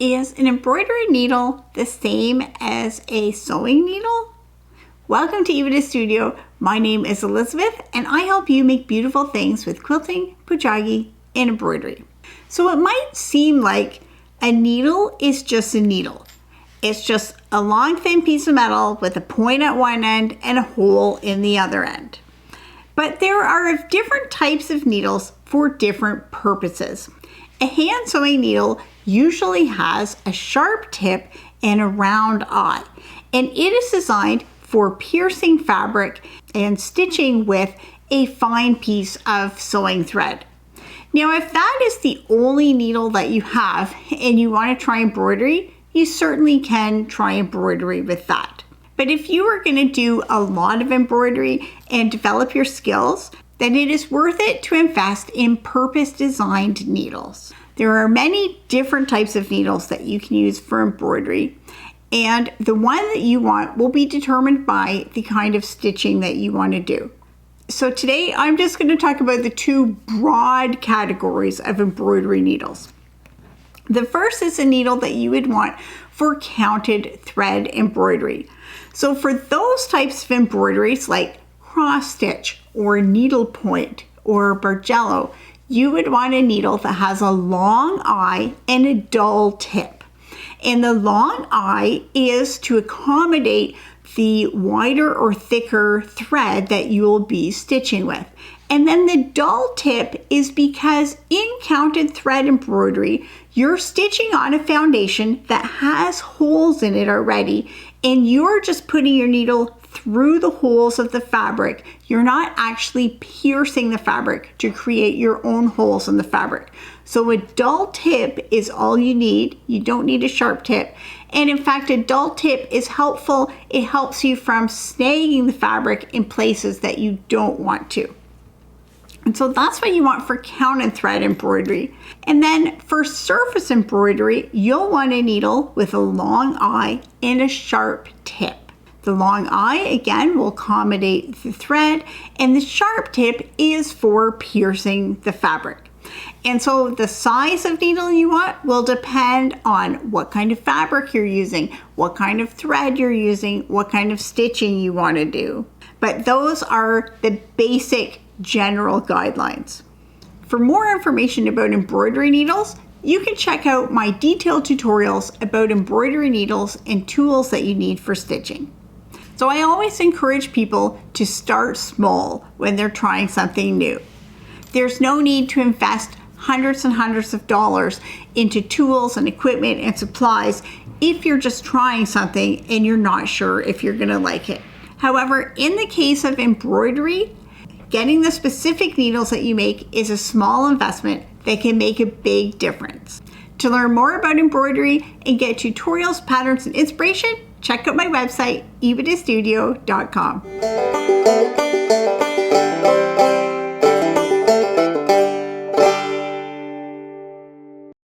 Is an embroidery needle the same as a sewing needle? Welcome to Epida Studio. My name is Elizabeth and I help you make beautiful things with quilting, pujagi, and embroidery. So it might seem like a needle is just a needle. It's just a long thin piece of metal with a point at one end and a hole in the other end. But there are different types of needles for different purposes. A hand sewing needle usually has a sharp tip and a round eye, and it is designed for piercing fabric and stitching with a fine piece of sewing thread. Now, if that is the only needle that you have and you want to try embroidery, you certainly can try embroidery with that. But if you are going to do a lot of embroidery and develop your skills, then it is worth it to invest in purpose-designed needles. There are many different types of needles that you can use for embroidery, and the one that you want will be determined by the kind of stitching that you want to do. So today I'm just going to talk about the two broad categories of embroidery needles. The first is a needle that you would want for counted thread embroidery. So for those types of embroideries like cross stitch or needlepoint or bargello, you would want a needle that has a long eye and a dull tip. And the long eye is to accommodate the wider or thicker thread that you will be stitching with. And then the dull tip is because in counted thread embroidery, you're stitching on a foundation that has holes in it already, and you're just putting your needle through the holes of the fabric. You're not actually piercing the fabric to create your own holes in the fabric. So a dull tip is all you need. You don't need a sharp tip. And in fact, a dull tip is helpful. It helps you from snagging the fabric in places that you don't want to. And so that's what you want for counted thread embroidery. And then for surface embroidery, you'll want a needle with a long eye and a sharp tip. The long eye, again, will accommodate the thread, and the sharp tip is for piercing the fabric. And so the size of needle you want will depend on what kind of fabric you're using, what kind of thread you're using, what kind of stitching you want to do. But those are the basic general guidelines. For more information about embroidery needles, you can check out my detailed tutorials about embroidery needles and tools that you need for stitching. So I always encourage people to start small when they're trying something new. There's no need to invest hundreds and hundreds of dollars into tools and equipment and supplies if you're just trying something and you're not sure if you're gonna like it. However, in the case of embroidery, getting the specific needles that you make is a small investment that can make a big difference. To learn more about embroidery and get tutorials, patterns, and inspiration, check out my website, epidastudio.com.